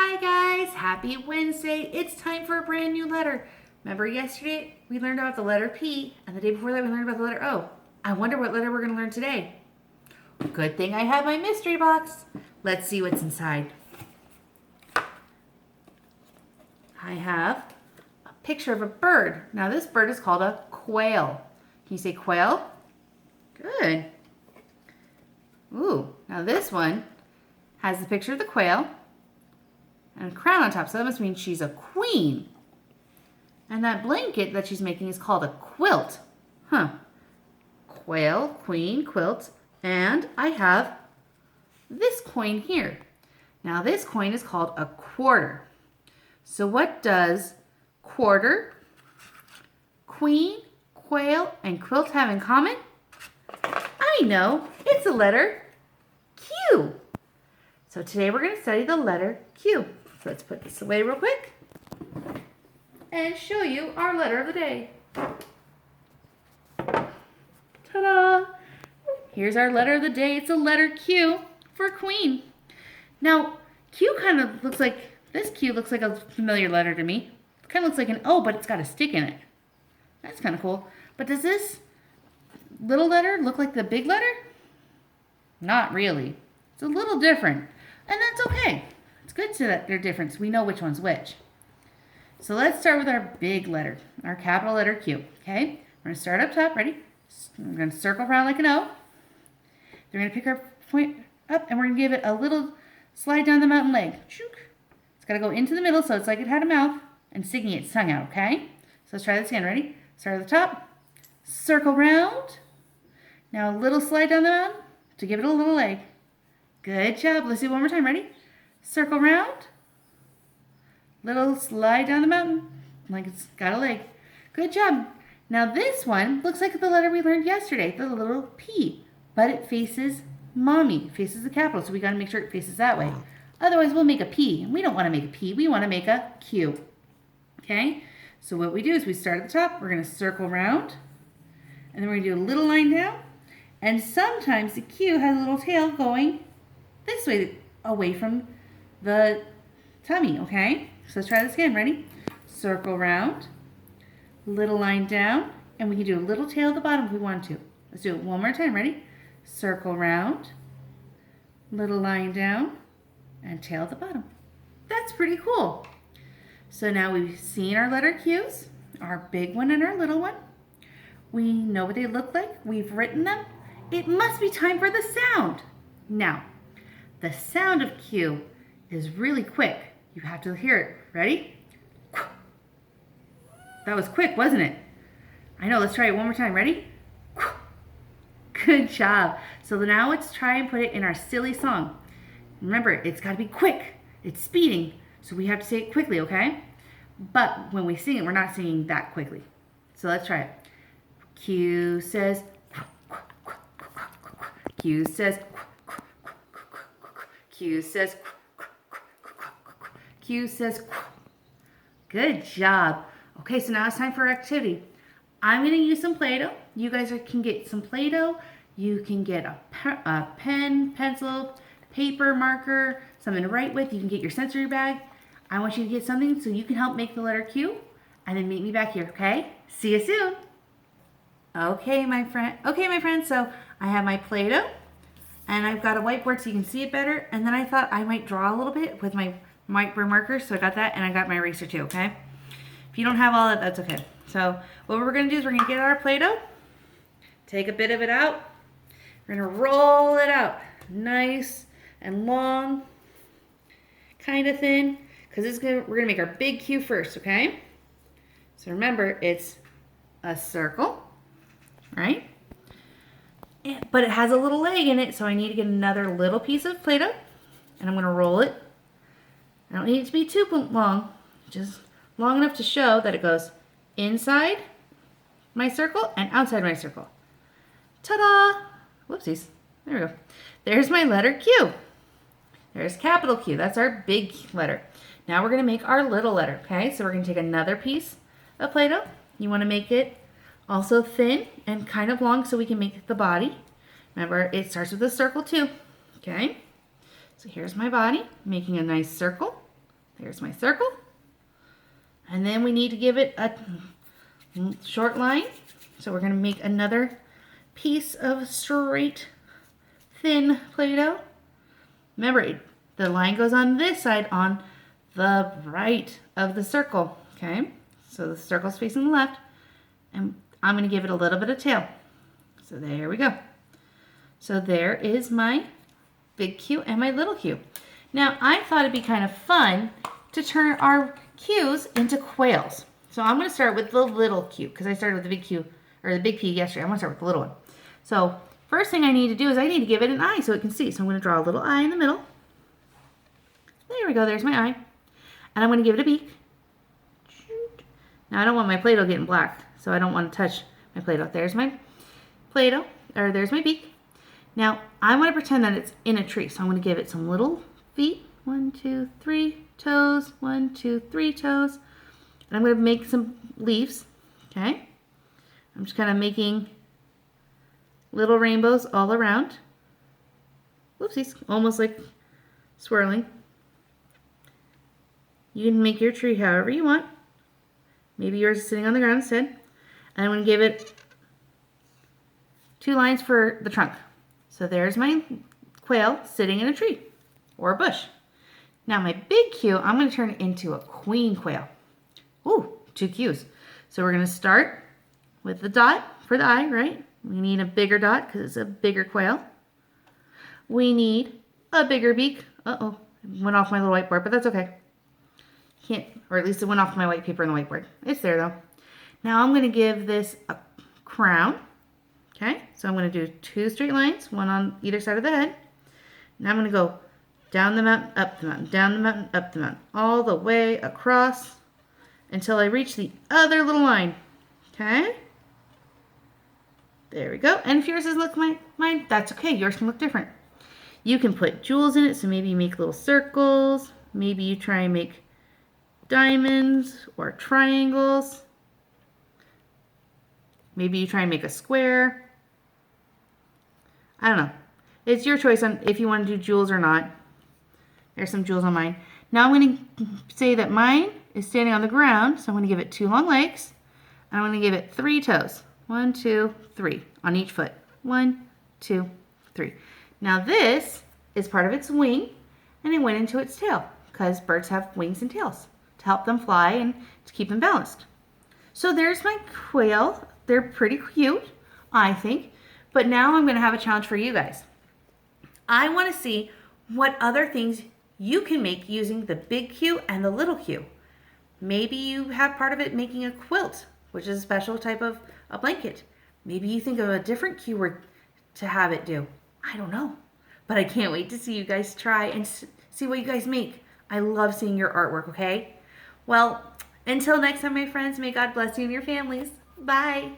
Hi guys, happy Wednesday. It's time for a brand new letter. Remember yesterday we learned about the letter P and the day before that we learned about the letter O. I wonder what letter we're going to learn today. Good thing I have my mystery box. Let's see what's inside. I have a picture of a bird. Now this bird is called a quail. Can you say quail? Good. Ooh, now this one has the picture of the quail and a crown on top, so that must mean she's a queen. And that blanket that she's making is called a quilt. Huh. Quail, queen, quilt, and I have this coin here. Now this coin is called a quarter. So what does quarter, queen, quail, and quilt have in common? I know, it's the letter Q. So today we're going to study the letter Q. So let's put this away real quick and show you our letter of the day. Ta-da! Here's our letter of the day. It's the letter Q for queen. Now, Q kind of looks like, this Q looks like a familiar letter to me. It kind of looks like an O, but it's got a stick in it. That's kind of cool. But does this little letter look like the big letter? Not really. It's a little different. And that's okay. It's good so that they're different so we know which one's which. So let's start with our big letter, our capital letter Q. Okay? We're going to start up top. Ready? We're going to circle around like an O. Then we're going to pick our point up and we're going to give it a little slide down the mountain leg. It's got to go into the middle so it's like it had a mouth and sticking its tongue out. Okay? So let's try this again. Ready? Start at the top. Circle round. Now a little slide down the mountain to give it a little leg. Good job. Let's do it one more time. Ready? Circle round. Little slide down the mountain like it's got a leg. Good job. Now this one looks like the letter we learned yesterday, the little P, but it faces mommy. It faces the capital, so we got to make sure it faces that way. Otherwise, we'll make a P. We don't want to make a P. We want to make a Q. Okay? So what we do is we start at the top. We're going to circle around, and then we're going to do a little line down. And sometimes the Q has a little tail going this way, away from the tummy, okay? So let's try this again. Ready? Circle around, little line down, and we can do a little tail at the bottom if we want to. Let's do it one more time. Ready? Circle around, little line down, and tail at the bottom. That's pretty cool. So now we've seen our letter Q's, our big one and our little one. We know what they look like. We've written them. It must be time for the sound. Now, the sound of Q is really quick. You have to hear it. Ready? That was quick, wasn't it? I know, let's try it one more time. Ready? Good job. So now let's try and put it in our silly song. Remember, it's got to be quick. It's speeding, so we have to say it quickly, okay? But when we sing it, we're not singing that quickly. So let's try it. Q says, Q says, Q says, Q says, good job. Okay, so now it's time for our activity. I'm going to use some Play-Doh. You guys can get some Play-Doh. You can get a pen, pencil, paper, marker, something to write with. You can get your sensory bag. I want you to get something so you can help make the letter Q, and then meet me back here, okay? See you soon. Okay, my friends, so I have my Play-Doh, and I've got a whiteboard so you can see it better, and then I thought I might draw a little bit with my whiteboard markers, so I got that, and I got my eraser too, okay? If you don't have all that, that's okay. So what we're going to do is we're going to get our Play-Doh, take a bit of it out, we're going to roll it out, nice and long, kind of thin, because we're going to make our big Q first, okay? So remember, it's a circle, right? But it has a little leg in it, so I need to get another little piece of Play-Doh, and I'm going to roll it. I don't need it to be too long, just long enough to show that it goes inside my circle and outside my circle. Ta-da! Whoopsies. There we go. There's my letter Q. There's capital Q. That's our big letter. Now we're going to make our little letter, okay? So we're going to take another piece of Play-Doh. You want to make it also thin and kind of long so we can make the body. Remember, it starts with a circle too, okay? So here's my body, making a nice circle, There's my circle. And then we need to give it a short line. So we're going to make another piece of straight, thin Play-Doh. Remember, the line goes on this side on the right of the circle. Okay, so the circle's facing the left. And I'm going to give it a little bit of tail. So there we go. So there is my big Q and my little Q. Now, I thought it'd be kind of fun to turn our Q's into quails. So I'm going to start with the little Q because I started with the big Q, or the big P yesterday. I'm going to start with the little one. So first thing I need to do is I need to give it an eye so it can see. So I'm going to draw a little eye in the middle. There we go. There's my eye. And I'm going to give it a beak. Now, I don't want my Play-Doh getting black, so I don't want to touch my Play-Doh. There's my Play-Doh, or there's my beak. Now, I want to pretend that it's in a tree, so I'm going to give it some little feet. 1, 2, 3 toes. 1, 2, 3 toes. And I'm going to make some leaves, okay? I'm just kind of making little rainbows all around. Whoopsies, almost like swirling. You can make your tree however you want. Maybe yours is sitting on the ground instead. And I'm going to give it 2 lines for the trunk. So there's my quail sitting in a tree or a bush. Now my big Q, I'm going to turn it into a queen quail. Ooh, 2 Qs. So we're going to start with the dot for the eye, right? We need a bigger dot because it's a bigger quail. We need a bigger beak. Uh-oh, it went off my little whiteboard, but that's okay. Can't, or at least it went off my white paper on the whiteboard. It's there though. Now I'm going to give this a crown. Okay, so I'm going to do 2 straight lines, one on either side of the head. Now I'm going to go down the mountain, up the mountain, down the mountain, up the mountain, all the way across until I reach the other little line. Okay, there we go. And if yours doesn't look like mine, that's okay. Yours can look different. You can put jewels in it, so maybe you make little circles. Maybe you try and make diamonds or triangles. Maybe you try and make a square. I don't know. It's your choice on if you want to do jewels or not. There's some jewels on mine. Now I'm going to say that mine is standing on the ground, so I'm going to give it 2 long legs. And I'm going to give it 3 toes. 1, 2, 3 on each foot. 1, 2, 3. Now this is part of its wing, and it went into its tail because birds have wings and tails to help them fly and to keep them balanced. So there's my quail. They're pretty cute, I think. But now I'm going to have a challenge for you guys. I want to see what other things you can make using the big Q and the little Q. Maybe you have part of it making a quilt, which is a special type of a blanket. Maybe you think of a different Q word to have it do. I don't know. But I can't wait to see you guys try and see what you guys make. I love seeing your artwork, okay? Well, until next time, my friends, may God bless you and your families. Bye.